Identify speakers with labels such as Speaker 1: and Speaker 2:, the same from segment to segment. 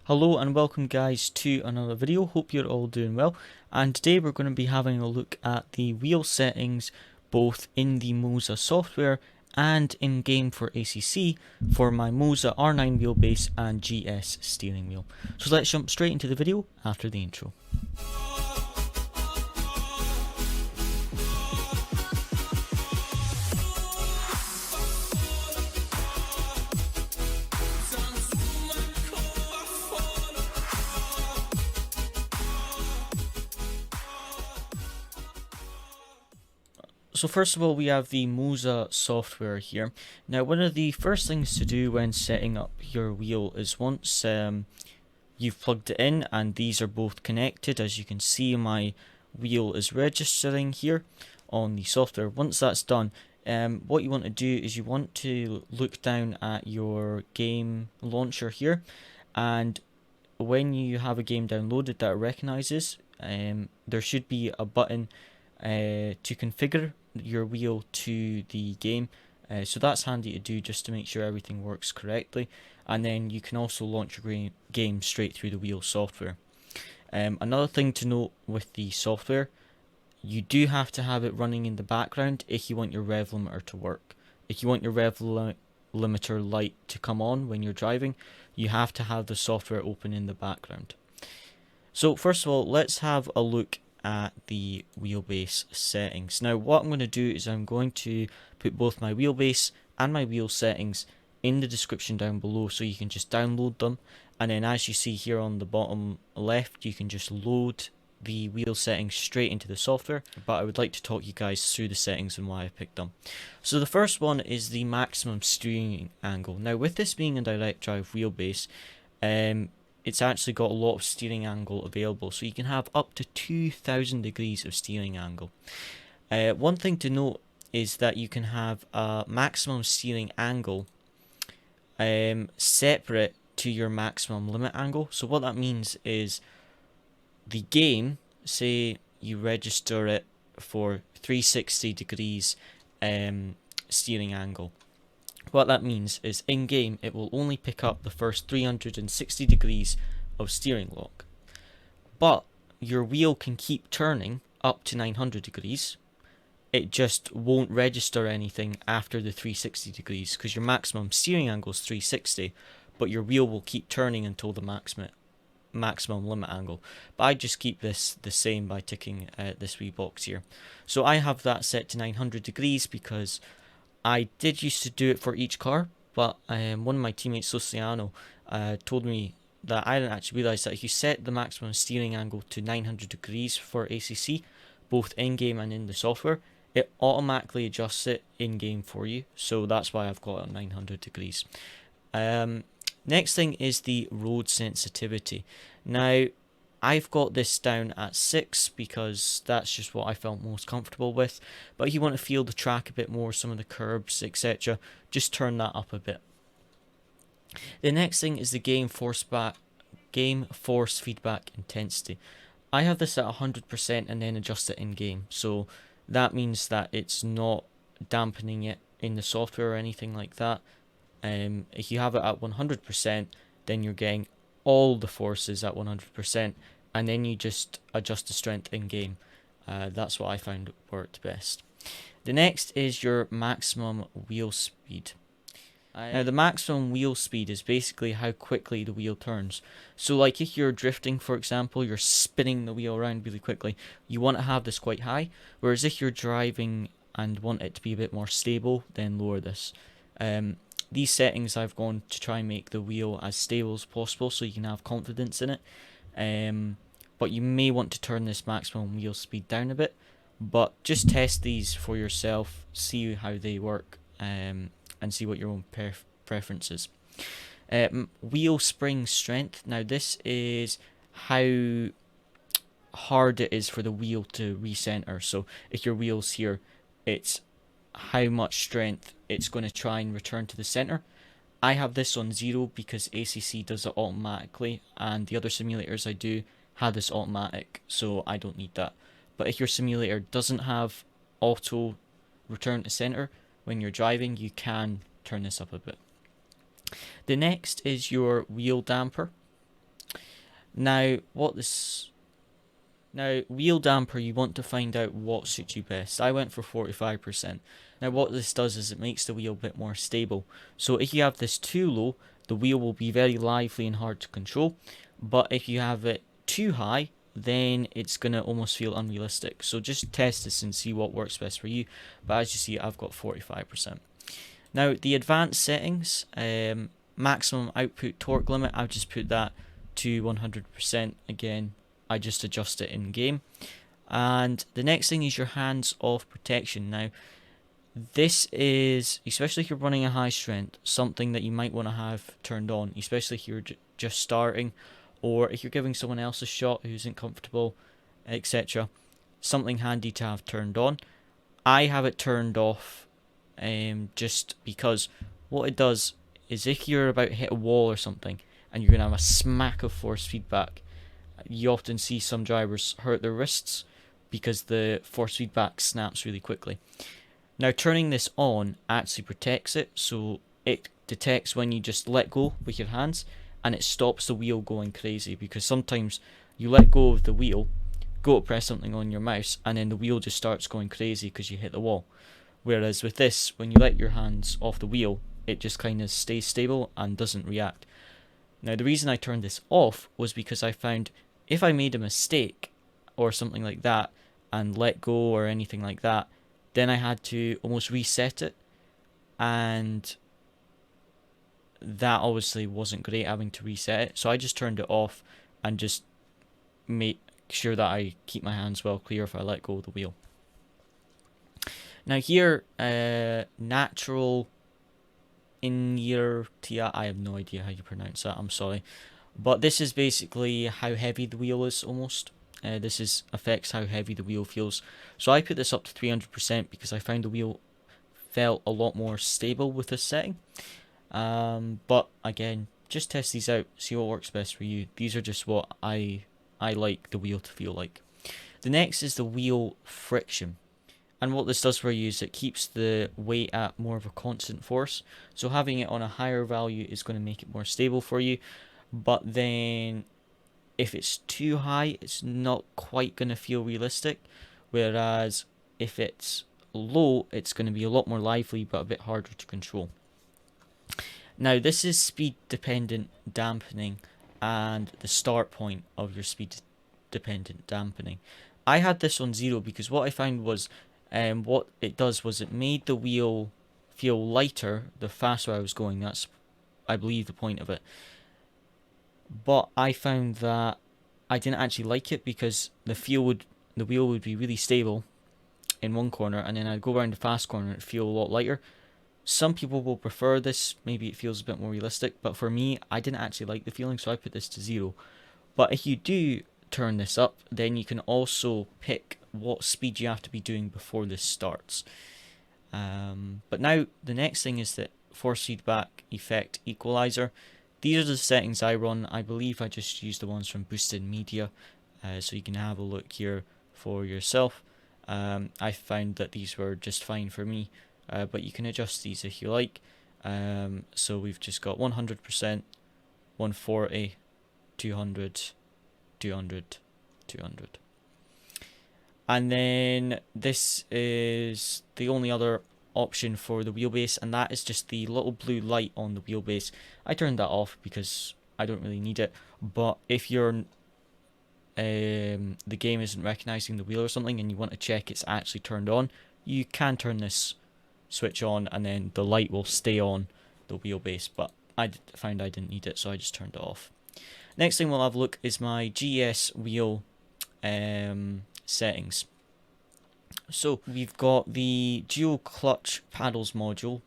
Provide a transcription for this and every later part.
Speaker 1: Hello and welcome guys to another video. Hope you're all doing well, and today we're going to be having a look at the wheel settings both in the Moza software and in game for ACC for my Moza R9 wheelbase and GS steering wheel. So let's jump straight into the video after the intro. So first of all, we have the Moza software here. Now, one of the first things to do when setting up your wheel is once you've plugged it in and these are both connected, as you can see my wheel is registering here on the software. Once that's done, what you want to do is you want to look down at your game launcher here, and when you have a game downloaded that it recognizes, there should be a button to configure your wheel to the game, so that's handy to do just to make sure everything works correctly, and then you can also launch your game straight through the wheel software. Another thing to note with the software, you do have to have it running in the background if you want your rev limiter to work. If you want your rev limiter light to come on when you're driving, you have to have the software open in the background. So first of all, let's have a look at the wheelbase settings. Now what I'm going to do is I'm going to put both my wheelbase and my wheel settings in the description down below, so you can just download them, and then as you see here on the bottom left, you can just load the wheel settings straight into the software. But I would like to talk you guys through the settings and why I picked them. So the first one is the maximum steering angle. Now with this being a direct drive wheelbase, it's actually got a lot of steering angle available, so you can have up to 2000 degrees of steering angle. One thing to note is that you can have a maximum steering angle separate to your maximum limit angle. So what that means is the game, say you register it for 360 degrees steering angle. What that means is in game it will only pick up the first 360 degrees of steering lock, but your wheel can keep turning up to 900 degrees. It just won't register anything after the 360 degrees because your maximum steering angle is 360, but your wheel will keep turning until the maximum limit angle. But I just keep this the same by ticking this wee box here. So I have that set to 900 degrees because I did used to do it for each car, but one of my teammates, Luciano, told me that I didn't actually realise that if you set the maximum steering angle to 900 degrees for ACC, both in-game and in the software, it automatically adjusts it in-game for you. So that's why I've got it at 900 degrees. Next thing is the road sensitivity. Now, I've got this down at 6 because that's just what I felt most comfortable with. But if you want to feel the track a bit more, some of the curbs, etc., just turn that up a bit. The next thing is the game force feedback intensity. I have this at 100% and then adjust it in game. So that means that it's not dampening it in the software or anything like that. If you have it at 100%, then you're getting all the forces at 100%, and then you just adjust the strength in game. That's what I found worked best. The next is your maximum wheel speed. Now the maximum wheel speed is basically how quickly the wheel turns. So like if you're drifting, for example, you're spinning the wheel around really quickly, you want to have this quite high, whereas if you're driving and want it to be a bit more stable, then lower this. These settings I've gone to try and make the wheel as stable as possible so you can have confidence in it. But you may want to turn this maximum wheel speed down a bit, but just test these for yourself, see how they work, and see what your own preference is. Wheel spring strength. Now this is how hard it is for the wheel to recenter. So if your wheel's here, it's how much strength it's going to try and return to the center. I have this on 0 because ACC does it automatically, and the other simulators I do have this automatic, so I don't need that. But if your simulator doesn't have auto return to center when you're driving, you can turn this up a bit. The next is your wheel damper. Now, wheel damper, you want to find out what suits you best. I went for 45%. Now, what this does is it makes the wheel a bit more stable. So if you have this too low, the wheel will be very lively and hard to control. But if you have it too high, then it's going to almost feel unrealistic. So just test this and see what works best for you. But as you see, I've got 45%. Now, the advanced settings, maximum output torque limit, I've just put that to 100%. Again, I just adjust it in game. And the next thing is your hands-off protection. Now, this is, especially if you're running a high strength, something that you might want to have turned on, especially if you're just starting, or if you're giving someone else a shot who isn't comfortable, etc. Something handy to have turned on. I have it turned off just because what it does is if you're about to hit a wall or something and you're going to have a smack of force feedback, you often see some drivers hurt their wrists because the force feedback snaps really quickly. Now, turning this on actually protects it, so it detects when you just let go with your hands, and it stops the wheel going crazy, because sometimes you let go of the wheel, go to press something on your mouse, and then the wheel just starts going crazy because you hit the wall. Whereas with this, when you let your hands off the wheel, it just kind of stays stable and doesn't react. Now, the reason I turned this off was because I found if I made a mistake or something like that and let go or anything like that, then I had to almost reset it, and that obviously wasn't great, having to reset it. So I just turned it off and just make sure that I keep my hands well clear if I let go of the wheel. Now here, natural inertia, I have no idea how you pronounce that, I'm sorry. But this is basically how heavy the wheel is almost. This affects how heavy the wheel feels. So I put this up to 300% because I found the wheel felt a lot more stable with this setting. But again, just test these out, see what works best for you. These are just what I like the wheel to feel like. The next is the wheel friction. And what this does for you is it keeps the weight at more of a constant force. So having it on a higher value is going to make it more stable for you. But then if it's too high, it's not quite going to feel realistic. Whereas if it's low, it's going to be a lot more lively but a bit harder to control. Now, this is speed dependent dampening and the start point of your speed dependent dampening. I had this on 0 because what I found was what it does was it made the wheel feel lighter the faster I was going. That's, I believe, the point of it. But I found that I didn't actually like it because the wheel would be really stable in one corner, and then I'd go around the fast corner and it'd feel a lot lighter. Some people will prefer this, maybe it feels a bit more realistic, but for me, I didn't actually like the feeling, so I put this to 0. But if you do turn this up, then you can also pick what speed you have to be doing before this starts. But now the next thing is the force feedback effect equalizer. These are the settings I run. I believe I just use the ones from Boosted Media, so you can have a look here for yourself. I found that these were just fine for me, but you can adjust these if you like. So we've just got 100%, 140, 200, 200, 200. And then this is the only other option for the wheelbase, and that is just the little blue light on the wheelbase. I turned that off because I don't really need it, but if you're the game isn't recognizing the wheel or something and you want to check it's actually turned on, you can turn this switch on and then the light will stay on the wheelbase, but I found I didn't need it, so I just turned it off. Next thing we'll have a look is my GS wheel settings. So we've got the dual clutch paddles module.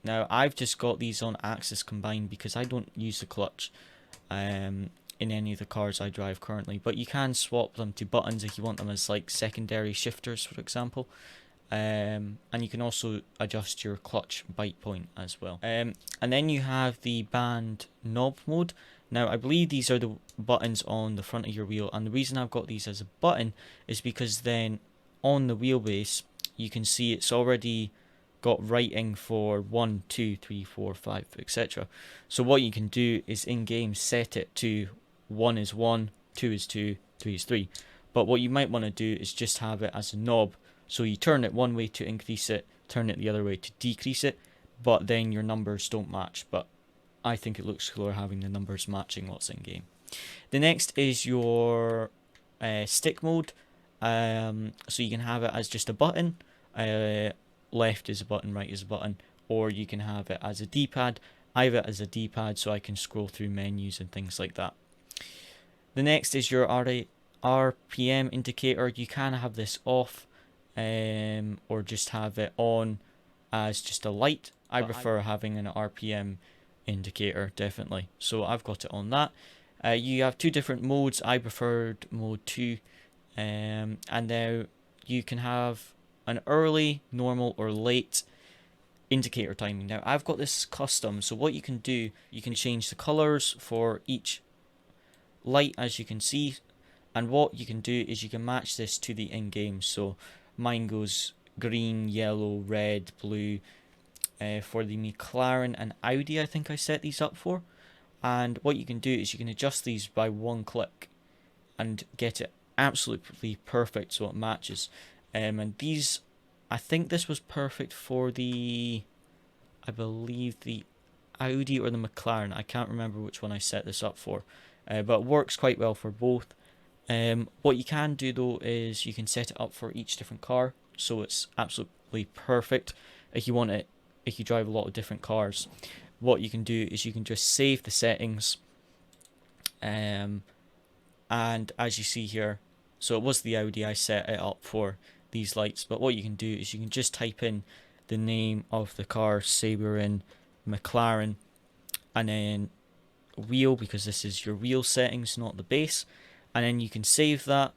Speaker 1: Now I've just got these on axis combined because I don't use the clutch in any of the cars I drive currently, but you can swap them to buttons if you want them as like secondary shifters, for example. And you can also adjust your clutch bite point as well. And then you have the band knob mode. Now I believe these are the buttons on the front of your wheel, and the reason I've got these as a button is because then on the wheelbase you can see it's already got writing for 1, 2, 3, 4, 5, etc. So what you can do is in game set it to 1 is 1, 2 is 2, 3 is 3. But what you might want to do is just have it as a knob. So you turn it one way to increase it, turn it the other way to decrease it, but then your numbers don't match. But I think it looks cooler having the numbers matching what's in game. The next is your stick mode. So you can have it as just a button. Left is a button, right is a button. Or you can have it as a D-pad. I have it as a D-pad so I can scroll through menus and things like that. The next is your RPM indicator. You can have this off or just have it on as just a light. I prefer having an RPM indicator, definitely. So I've got it on that. You have two different modes. I preferred mode 2. And now you can have an early, normal, or late indicator timing. Now I've got this custom, so what you can do, you can change the colors for each light, as you can see, and what you can do is you can match this to the in-game. So mine goes green, yellow, red, blue. For the McLaren and Audi, I think I set these up for. And what you can do is you can adjust these by one click and get it absolutely perfect so it matches. And these, I think this was perfect for the, I believe the Audi or the McLaren. I can't remember which one I set this up for, but it works quite well for both. What you can do though is you can set it up for each different car, so it's absolutely perfect if you want it. If you drive a lot of different cars, what you can do is you can just save the settings, and as you see here, so it was the Audi, I set it up for these lights, but what you can do is you can just type in the name of the car, say we're in McLaren, and then wheel, because this is your wheel settings, not the base, and then you can save that,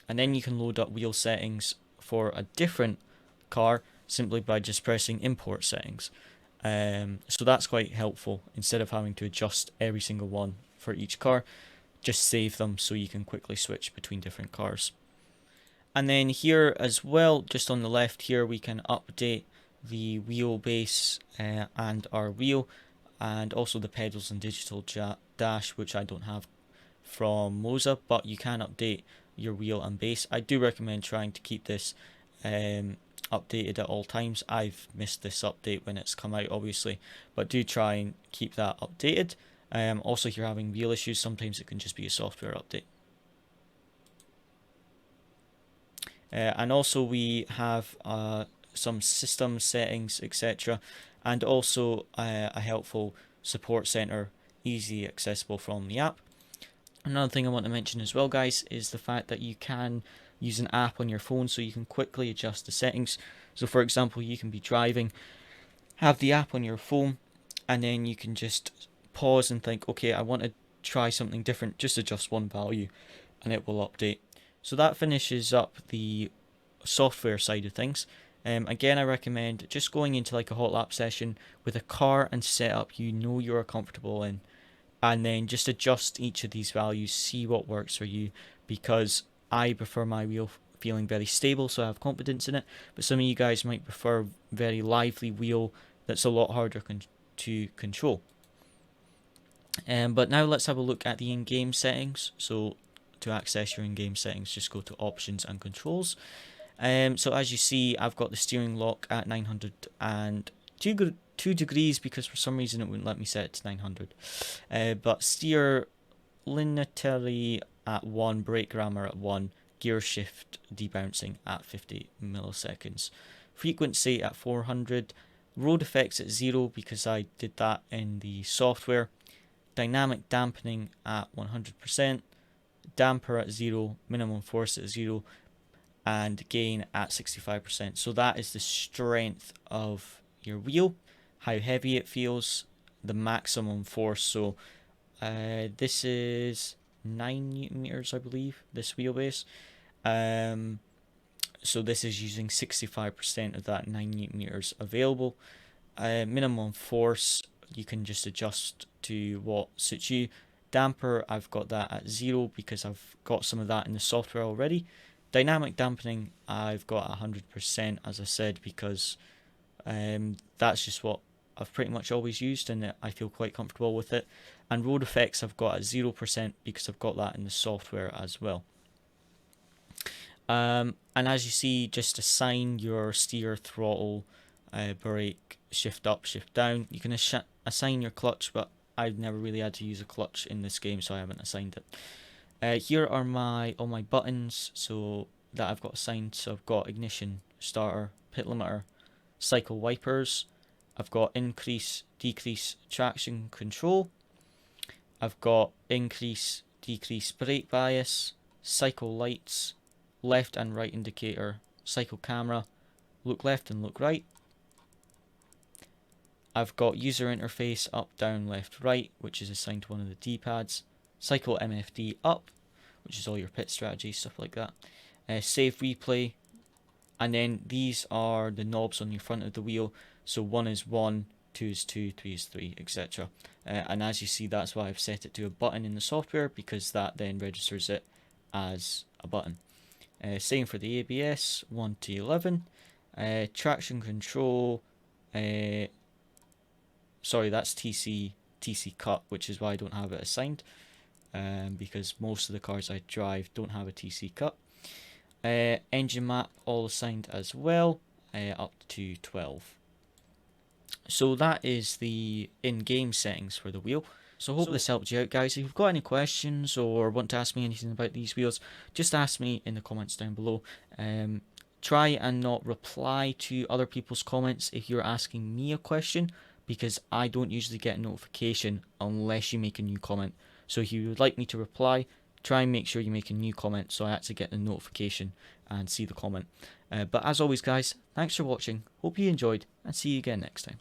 Speaker 1: and then you can load up wheel settings for a different car simply by just pressing import settings. So that's quite helpful. Instead of having to adjust every single one for each car, just save them so you can quickly switch between different cars. And then here as well, just on the left here, we can update the wheelbase and our wheel, and also the pedals and digital dash, which I don't have from Moza, but you can update your wheel and base. I do recommend trying to keep this updated at all times. I've missed this update when it's come out, obviously, but do try and keep that updated. Also, if you're having wheel issues, sometimes it can just be a software update. And also we have some system settings, etc., and also a helpful support center, easily accessible from the app. Another thing I want to mention as well, guys, is the fact that you can use an app on your phone so you can quickly adjust the settings. So for example, you can be driving, have the app on your phone, and then you can just pause and think, okay, I want to try something different, just adjust one value and it will update. So that finishes up the software side of things. Again, I recommend just going into like a hot lap session with a car and setup you know you're comfortable in, and then just adjust each of these values, see what works for you, because I prefer my wheel feeling very stable, so I have confidence in it, but some of you guys might prefer very lively wheel that's a lot harder to control. But now let's have a look at the in-game settings. So to access your in-game settings, just go to options and controls. So as you see, I've got the steering lock at 902 degrees because for some reason it wouldn't let me set it to 900. But steer linearly at 1, brake grammar at 1, gear shift debouncing at 50 milliseconds, frequency at 400, road effects at 0 because I did that in the software, dynamic dampening at 100%, damper at 0, minimum force at 0, and gain at 65%. So that is the strength of your wheel, how heavy it feels, the maximum force. So this is 9 Newton meters, I believe, this wheelbase. So this is using 65% of that 9 Newton meters available. Minimum force, you can just adjust to what suits you. Damper, I've got that at 0 because I've got some of that in the software already. Dynamic dampening, I've got 100%, as I said, because that's just what I've pretty much always used and I feel quite comfortable with it. and road effects I've got at 0% because I've got that in the software as well. And as you see, just assign your steer, throttle, brake, shift up, shift down. You can assign your clutch, but I've never really had to use a clutch in this game, so I haven't assigned it. Here are all my buttons so that I've got assigned. So I've got ignition, starter, pit limiter, cycle wipers. I've got increase, decrease, traction control. I've got increase, decrease brake bias, cycle lights, left and right indicator, cycle camera, look left and look right. I've got user interface up, down, left, right, which is assigned to one of the D-pads. Cycle MFD up, which is all your pit strategy, stuff like that. Save replay, and then these are the knobs on your front of the wheel. So 1 is 1, 2 is 2, 3 is 3, etc. And as you see, that's why I've set it to a button in the software, because that then registers it as a button. Same for the ABS, 1 to 11. Traction control, sorry, that's TC cut, which is why I don't have it assigned, because most of the cars I drive don't have a TC cut. Engine map all assigned as well, up to 12. So that is the in-game settings for the wheel. So I hope this helped you out, guys. If you've got any questions or want to ask me anything about these wheels, just ask me in the comments down below. Try and not reply to other people's comments if you're asking me a question, because I don't usually get a notification unless you make a new comment. So if you would like me to reply, try and make sure you make a new comment so I actually get the notification and see the comment. But as always, guys, thanks for watching. Hope you enjoyed, and see you again next time.